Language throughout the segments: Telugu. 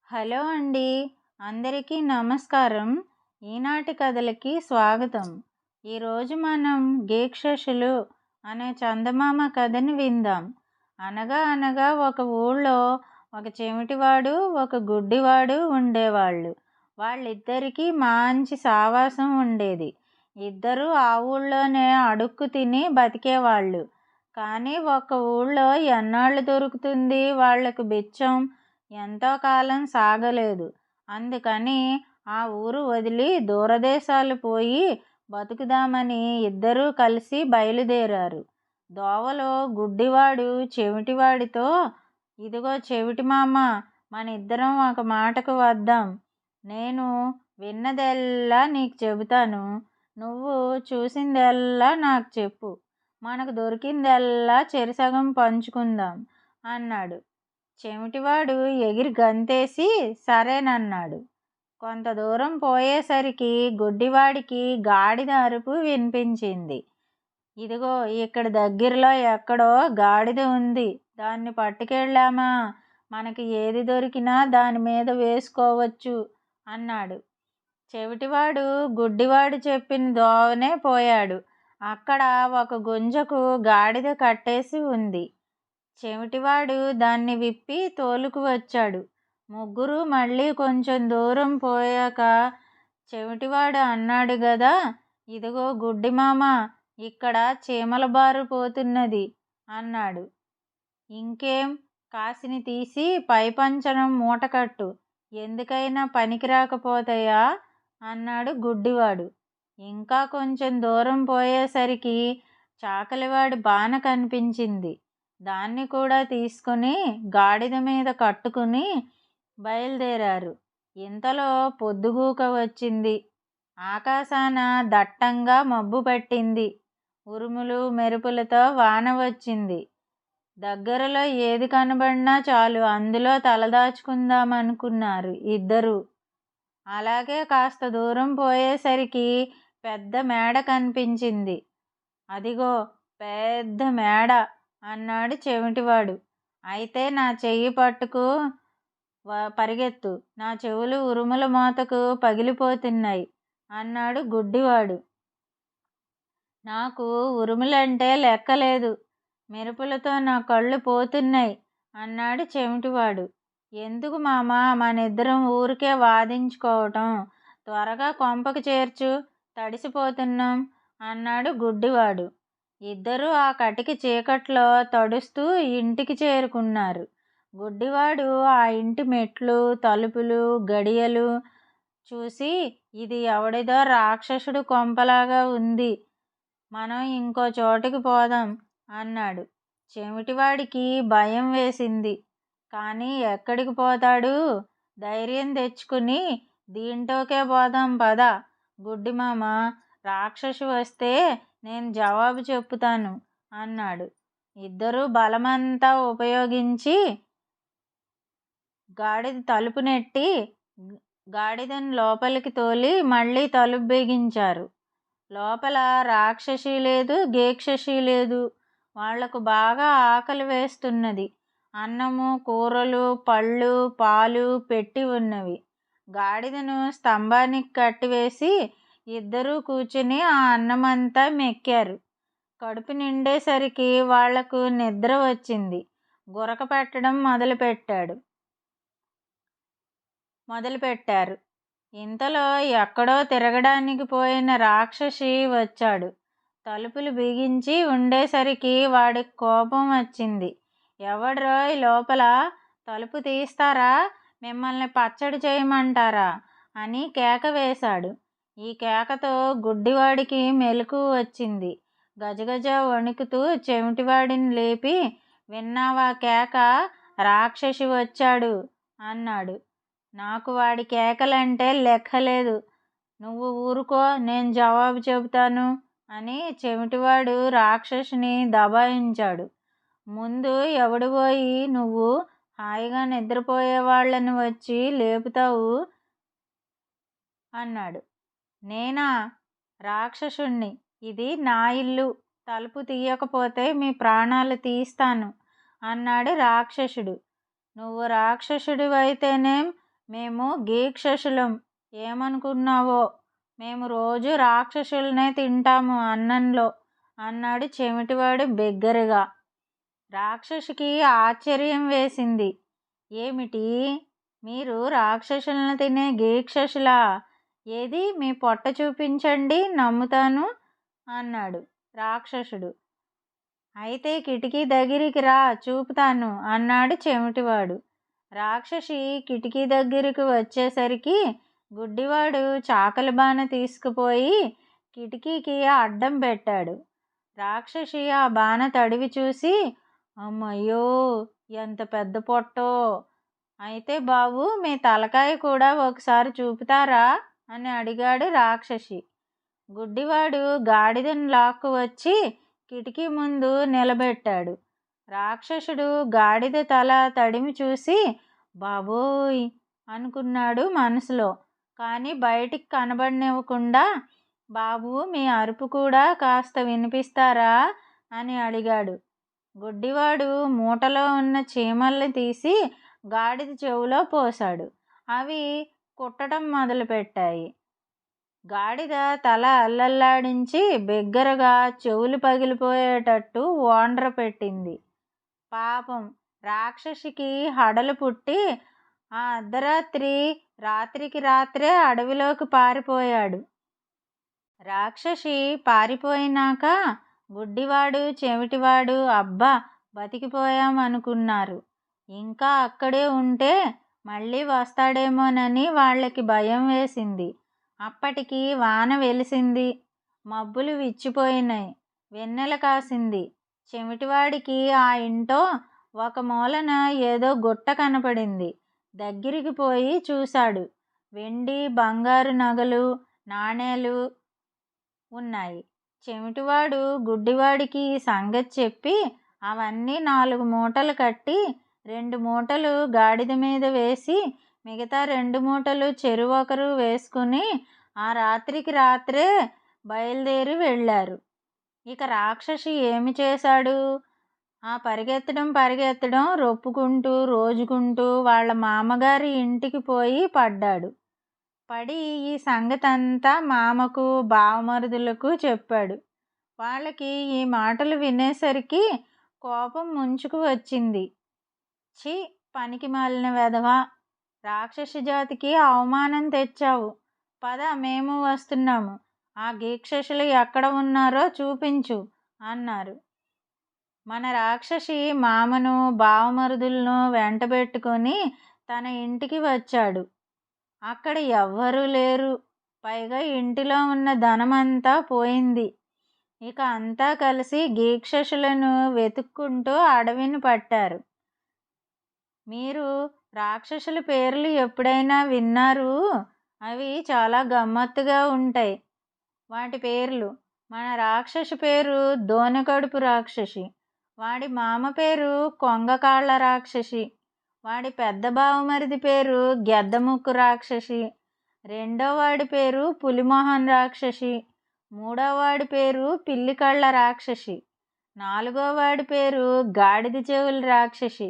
హలో అండి. అందరికీ నమస్కారం. ఈనాటి కథలకి స్వాగతం. ఈరోజు మనం గేక్షశులు అనే చందమామ కథని విందాం. అనగా అనగా ఒక ఊళ్ళో ఒక చెవిటివాడు, ఒక గుడ్డివాడు ఉండేవాళ్ళు. వాళ్ళిద్దరికీ మంచి సావాసం ఉండేది. ఇద్దరూ ఆ ఊళ్ళోనే అడుక్కు తిని బతికేవాళ్ళు. కానీ ఒక ఊళ్ళో ఎన్నాళ్ళు దొరుకుతుంది వాళ్లకు బిచ్చం? ఎంతో కాలం సాగలేదు. అందుకని ఆ ఊరు వదిలి దూరదేశాలు పోయి బతుకుదామని ఇద్దరూ కలిసి బయలుదేరారు. దోవలో గుడ్డివాడు చెవిటివాడితో, ఇదిగో చెవిటి మామ, మనిద్దరం ఒక మాటకు వద్దాం. నేను విన్నదెల్లా నీకు చెబుతాను, నువ్వు చూసిందెల్లా నాకు చెప్పు. మనకు దొరికిందెల్లా చెరిసగం పంచుకుందాం అన్నాడు. చెవిటివాడు ఎగిరి గంతేసి సరేనన్నాడు. కొంత దూరం పోయేసరికి గుడ్డివాడికి గాడిద అరుపు వినిపించింది. ఇదిగో ఇక్కడ దగ్గరలో ఎక్కడో గాడిద ఉంది, దాన్ని పట్టుకెళ్ళామా మనకి ఏది దొరికినా దాని మీద వేసుకోవచ్చు అన్నాడు. చెవిటివాడు గుడ్డివాడు చెప్పిన దోవనే పోయాడు. అక్కడ ఒక గుంజకు గాడిద కట్టేసి ఉంది. చెవిటివాడు దాన్ని విప్పి తోలుకు వచ్చాడు. ముగ్గురు మళ్ళీ కొంచెం దూరం పోయాక చెవిటివాడు అన్నాడు గదా, ఇదిగో గుడ్డిమామ, ఇక్కడ చీమల బారు పోతున్నది అన్నాడు. ఇంకేం, కాసిని తీసి పైపంచనం మూటకట్టు, ఎందుకైనా పనికి రాకపోతాయా అన్నాడు గుడ్డివాడు. ఇంకా కొంచెం దూరం పోయేసరికి చాకలివాడి బాన కనిపించింది. దాన్ని కూడా తీసుకుని గాడిద మీద కట్టుకుని బయలుదేరారు. ఇంతలో పొద్దుగూక వచ్చింది. ఆకాశాన దట్టంగా మబ్బు పట్టింది. ఉరుములు మెరుపులతో వాన వచ్చింది. దగ్గరలో ఏది కనబడినా చాలు అందులో తలదాచుకుందామనుకున్నారు ఇద్దరు. అలాగే కాస్త దూరం పోయేసరికి పెద్ద మేడ కనిపించింది. అదిగో పెద్ద మేడ అన్నాడు చెవిటివాడు. అయితే నా చెయ్యి పట్టుకు పరిగెత్తు, నా చెవులు ఉరుముల మోతకు పగిలిపోతున్నాయి అన్నాడు గుడ్డివాడు. నాకు ఉరుములంటే లెక్కలేదు, మెరుపులతో నా కళ్ళు పోతున్నాయి అన్నాడు చెవిటివాడు. ఎందుకు మామా మనిద్దరం ఊరికే వాదించుకోవటం, త్వరగా కొంపకు చేర్చు, తడిసిపోతున్నాం అన్నాడు గుడ్డివాడు. ఇద్దరూ ఆ కటిక చీకట్లో తడుస్తూ ఇంటికి చేరుకున్నారు. గుడ్డివాడు ఆ ఇంటి మెట్లు, తలుపులు, గడియలు చూసి, ఇది ఎవడిదో రాక్షసుడు కొంపలాగా ఉంది, మనం ఇంకో చోటికి పోదాం అన్నాడు. చెవిటివాడికి భయం వేసింది. కానీ ఎక్కడికి పోతాడు? ధైర్యం తెచ్చుకుని, దీంట్లోకే పోదాం పద గుడ్డిమామ, రాక్షసు వస్తే నేను జవాబు చెప్పుతాను అన్నాడు. ఇద్దరూ బలమంతా ఉపయోగించి గాడిద తలుపు నెట్టి గాడిదను లోపలికి తోలి మళ్ళీ తలుపు బిగించారు. లోపల రాక్షసి లేదు, గేక్షసి లేదు. వాళ్లకు బాగా ఆకలి వేస్తున్నది. అన్నము, కూరలు, పళ్ళు, పాలు పెట్టి ఉన్నవి. గాడిదను స్తంభానికి కట్టివేసి ఇద్దరూ కూర్చుని ఆ అన్నమంతా మెక్కారు. కడుపు నిండేసరికి వాళ్లకు నిద్ర వచ్చింది. గురక పెట్టడం మొదలుపెట్టారు. ఇంతలో ఎక్కడో తిరగడానికి పోయిన రాక్షసి వచ్చాడు. తలుపులు బిగించి ఉండేసరికి వాడికి కోపం వచ్చింది. ఎవడ్రోయ్ లోపల, తలుపు తీస్తారా, మిమ్మల్ని పచ్చడి చేయమంటారా అని కేక వేశాడు. ఈ కేకతో గుడ్డివాడికి మెలకువ వచ్చింది. గజగజ వణుకుతూ చెవిటివాడిని లేపి, విన్నావా కేక, రాక్షసి వచ్చాడు అన్నాడు. నాకు వాడి కేకలంటే లెక్కలేదు, నువ్వు ఊరుకో, నేను జవాబు చెబుతాను అని చెవిటివాడు రాక్షసిని దబాయించాడు. ముందు ఎవడిపోయి నువ్వు హాయిగా నిద్రపోయేవాళ్ళని వచ్చి లేపుతావు అన్నాడు. నేనా రాక్షసుణ్ణి, ఇది నా ఇల్లు, తలుపు తీయకపోతే మీ ప్రాణాలు తీస్తాను అన్నాడు రాక్షసుడు. నువ్వు రాక్షసుడివైతేనేం, మేము గీక్షసులం, ఏమనుకున్నావో, మేము రోజు రాక్షసులనే తింటాము అన్నంలో అన్నాడు చెమిటివాడు బిగ్గరగా. రాక్షసికి ఆశ్చర్యం వేసింది. ఏమిటి, మీరు రాక్షసులను తినే గీక్షసులా? ఏది మీ పొట్ట చూపించండి, నమ్ముతాను అన్నాడు రాక్షసుడు. అయితే కిటికీ దగ్గరికి రా, చూపుతాను అన్నాడు చెమిటివాడు. రాక్షసి కిటికీ దగ్గరికి వచ్చేసరికి గుడ్డివాడు చాకలి బాణ తీసుకుపోయి కిటికీకి అడ్డం పెట్టాడు. రాక్షసి ఆ బాణ తడివి చూసి, అమ్మయ్యో ఎంత పెద్ద పొట్టో, అయితే బాబు మీ తలకాయ కూడా ఒకసారి చూపుతారా అని అడిగాడు రాక్షసి. గుడ్డివాడు గాడిదను లాక్కు వచ్చి కిటికీ ముందు నిలబెట్టాడు. రాక్షసుడు గాడిద తల తడిమి చూసి బాబోయ్ అనుకున్నాడు మనసులో. కానీ బయటికి కనబడనివ్వకుండా, బాబు మీ అరుపు కూడా కాస్త వినిపిస్తారా అని అడిగాడు. గుడ్డివాడు మూటలో ఉన్న చీమల్ని తీసి గాడిద చెవులో పోశాడు. అవి కుట్టడం మొదలుపెట్టాయి. గాడిద తల అల్లల్లాడించి బిగ్గరగా చెవులు పగిలిపోయేటట్టు ఓండ్ర పెట్టింది. పాపం రాక్షసికి హడలు పుట్టి ఆ అర్ధరాత్రి రాత్రికి రాత్రే అడవిలోకి పారిపోయాడు. రాక్షసి పారిపోయినాక గుడ్డివాడు చెవిటివాడు అబ్బా బతికిపోయామనుకున్నారు. ఇంకా అక్కడే ఉంటే మళ్ళీ వస్తాడేమోనని వాళ్ళకి భయం వేసింది. అప్పటికి వాన వెలిసింది, మబ్బులు విచ్చిపోయినాయి, వెన్నెల కాసింది. చెమిటివాడికి ఆ ఇంటో ఒక మూలన ఏదో గుట్ట కనపడింది. దగ్గరికి పోయి చూశాడు. వెండి బంగారు నగలు నాణేలు ఉన్నాయి. చెమిటివాడు గుడ్డివాడికి ఈ సంగతి చెప్పి అవన్నీ 4 మూటలు కట్టి 2 మూటలు గాడిద మీద వేసి మిగతా 2 మూటలు చెరువొకరు వేసుకుని ఆ రాత్రికి రాత్రే బయలుదేరి వెళ్ళారు. ఇక రాక్షసి ఏమి చేశాడు? ఆ పరిగెత్తడం రొప్పుకుంటూ రోజుకుంటూ వాళ్ళ మామగారి ఇంటికి పోయి పడ్డాడు. పడి ఈ సంగతంతా మామకు బావమరుదులకు చెప్పాడు. వాళ్ళకి ఈ మాటలు వినేసరికి కోపం ముంచుకు వచ్చింది. ఛీ, పనికి మాలిన వెధవా, రాక్షసి జాతికి అవమానం తెచ్చావు. పద, మేము వస్తున్నాము. ఆ గీక్షసులు ఎక్కడ ఉన్నారో చూపించు అన్నారు. మన రాక్షసి మామను బావమరుదులను వెంటబెట్టుకొని తన ఇంటికి వచ్చాడు. అక్కడ ఎవ్వరూ లేరు. పైగా ఇంటిలో ఉన్న ధనమంతా పోయింది. ఇక అంతా కలిసి గీక్షసులను వెతుక్కుంటూ అడవిని పట్టారు. మీరు రాక్షసుల పేర్లు ఎప్పుడైనా విన్నారు? అవి చాలా గమ్మత్తుగా ఉంటాయి. వాటి పేర్లు: మన రాక్షసి పేరు దోనకడుపు రాక్షసి, వాడి మామ పేరు కొంగకాళ్ళ రాక్షసి, వాడి పెద్ద బావమరిది పేరు గెద్దముక్కు రాక్షసి, రెండో వాడి పేరు పులిమోహన్ రాక్షసి, మూడో వాడి పేరు పిల్లికళ్ళ రాక్షసి, నాలుగో వాడి పేరు గాడిద చెవుల రాక్షసి.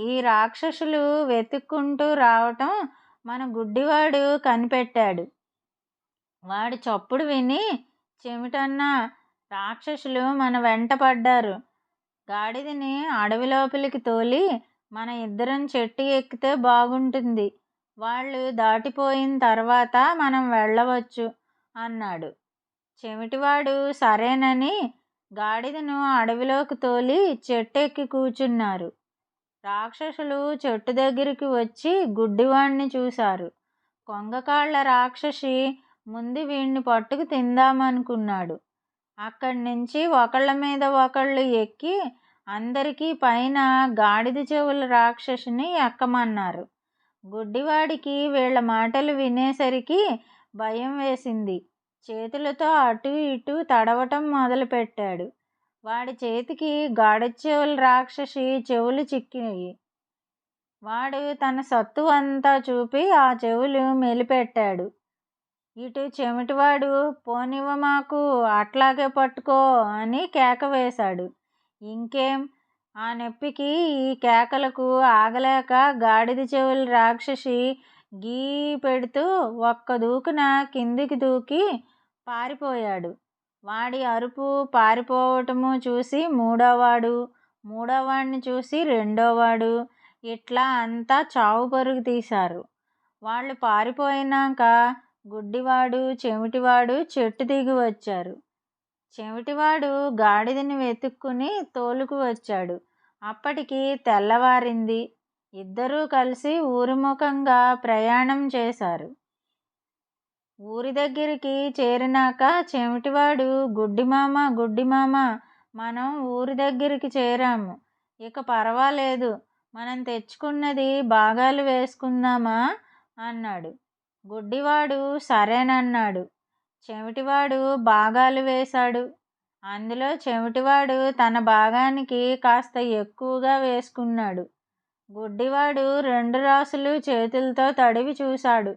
ఈ రాక్షసులు వెతుక్కుంటూ రావటం మన గుడ్డివాడు కనిపెట్టాడు. వాడి చప్పుడు విని, చెమిటన్నా, రాక్షసులు మన వెంట పడ్డారు. గాడిదని అడవి లోపలికి తోలి మన ఇద్దరం చెట్టు ఎక్కితే బాగుంటుంది. వాళ్ళు దాటిపోయిన తర్వాత మనం వెళ్ళవచ్చు అన్నాడు. చెమిటివాడు సరేనని గాడిదను అడవిలోకి తోలి చెట్టెక్కి కూర్చున్నారు. రాక్షసులు చెట్టు దగ్గరికి వచ్చి గుడ్డివాణ్ణి చూశారు. కొంగకాళ్ళ రాక్షసి ముందు వీణ్ణి పట్టుకు తిందామనుకున్నాడు. అక్కడి నుంచి ఒకళ్ళ మీద ఒకళ్ళు ఎక్కి అందరికీ పైన గాడిద చెవుల రాక్షసిని ఎక్కమన్నారు. గుడ్డివాడికి వీళ్ళ మాటలు వినేసరికి భయం వేసింది. చేతులతో అటు ఇటు తడవటం మొదలుపెట్టాడు. వాడి చేతికి గాడిద చెవుల రాక్షసి చెవులు చిక్కినాయి. వాడు తన సత్తు అంతా చూపి ఆ చెవులు మెలిపెట్టాడు. ఇటు చెమిటివాడు, పోనివ్వ మాకు, అట్లాగే పట్టుకో అని కేక వేశాడు. ఇంకేం, ఆ నొప్పికి ఈ కేకలకు ఆగలేక గాడిద చెవుల రాక్షసి గీ పెడుతూ ఒక్క దూకున కిందికి దూకి పారిపోయాడు. వాడి అరుపు పారిపోవటము చూసి మూడోవాడిని చూసి రెండోవాడు, ఇట్లా అంతా చావు పరుగు తీశారు. వాళ్ళు పారిపోయినాక గుడ్డివాడు చెమిటివాడు చెట్టు దిగి వచ్చారు. చెమిటివాడు గాడిదని వెతుక్కుని తోలుకు వచ్చాడు. అప్పటికి తెల్లవారింది. ఇద్దరూ కలిసి ఊరిముఖంగా ప్రయాణం చేశారు. ఊరి దగ్గరికి చేరినాక చెమిటివాడు, గుడ్డిమామ మనం ఊరి దగ్గరికి చేరాము. ఇక పర్వాలేదు, మనం తెచ్చుకున్నది భాగాలు వేసుకుందామా అన్నాడు. గుడ్డివాడు సరేనన్నాడు. చెమిటివాడు భాగాలు వేశాడు. అందులో చెమిటివాడు తన భాగానికి కాస్త ఎక్కువగా వేసుకున్నాడు. గుడ్డివాడు 2 రాసులు చేతులతో తడివి చూశాడు.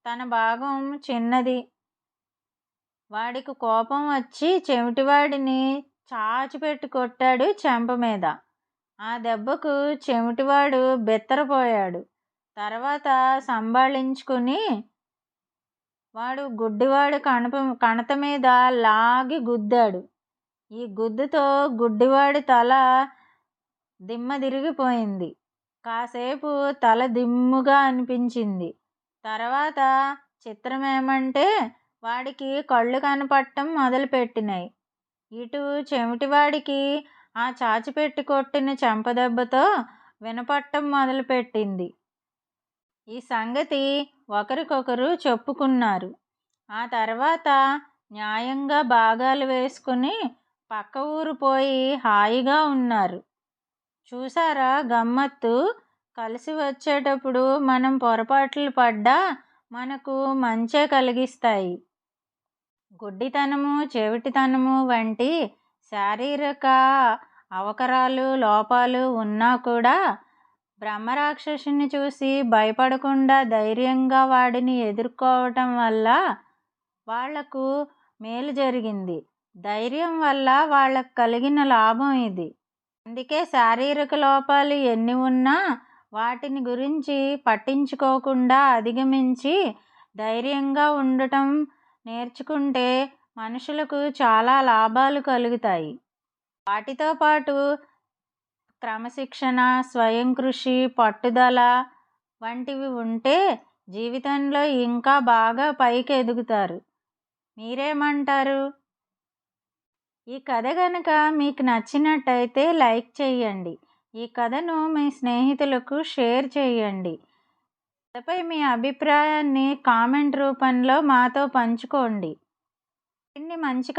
తన భాగం చిన్నది. వాడికి కోపం వచ్చి చెమిటివాడిని చాచిపెట్టి కొట్టాడు చెంప మీద. ఆ దెబ్బకు చెమిటివాడు బెత్తరపోయాడు. తర్వాత సంభాళించుకుని వాడు గుడ్డివాడి కణత మీద లాగి గుద్దాడు. ఈ గుద్దుతో గుడ్డివాడి తల దిమ్మ తిరిగిపోయింది. కాసేపు తల దిమ్ముగా అనిపించింది. తర్వాత చిత్రమేమంటే వాడికి కళ్ళు కనపడటం మొదలుపెట్టినాయి. ఇటు చెమిటివాడికి ఆ చాచిపెట్టి కొట్టిన చెంపదెబ్బతో వినపడటం మొదలుపెట్టింది. ఈ సంగతి ఒకరికొకరు చెప్పుకున్నారు. ఆ తర్వాత న్యాయంగా భాగాలు వేసుకుని పక్క ఊరు పోయి హాయిగా ఉన్నారు. చూసారా గమ్మత్తు? కలిసి వచ్చేటప్పుడు మనం పొరపాట్లు పడ్డా మనకు మంచే కలిగిస్తాయి. గుడ్డితనము చెవిటితనము వంటి శారీరక అవకరాలు లోపాలు ఉన్నా కూడా బ్రహ్మరాక్షసుని చూసి భయపడకుండా ధైర్యంగా వాడిని ఎదుర్కోవటం వల్ల వాళ్లకు మేలు జరిగింది. ధైర్యం వల్ల వాళ్ళకు కలిగిన లాభం ఇది. అందుకే శారీరక లోపాలు ఎన్ని ఉన్నా వాటిని గురించి పట్టించుకోకుండా అధిగమించి ధైర్యంగా ఉండటం నేర్చుకుంటే మనుషులకు చాలా లాభాలు కలుగుతాయి. వాటితో పాటు క్రమశిక్షణ, స్వయం కృషి, పట్టుదల వంటివి ఉంటే జీవితంలో ఇంకా బాగా పైకి ఎదుగుతారు. మీరేమంటారు? ఈ కథ కనుక మీకు నచ్చినట్టయితే లైక్ చేయండి. ఈ కథను మీ స్నేహితులకు షేర్ చేయండి. కథపై మీ అభిప్రాయాన్ని కామెంట్ రూపంలో మాతో పంచుకోండి. ఇన్ని మంచి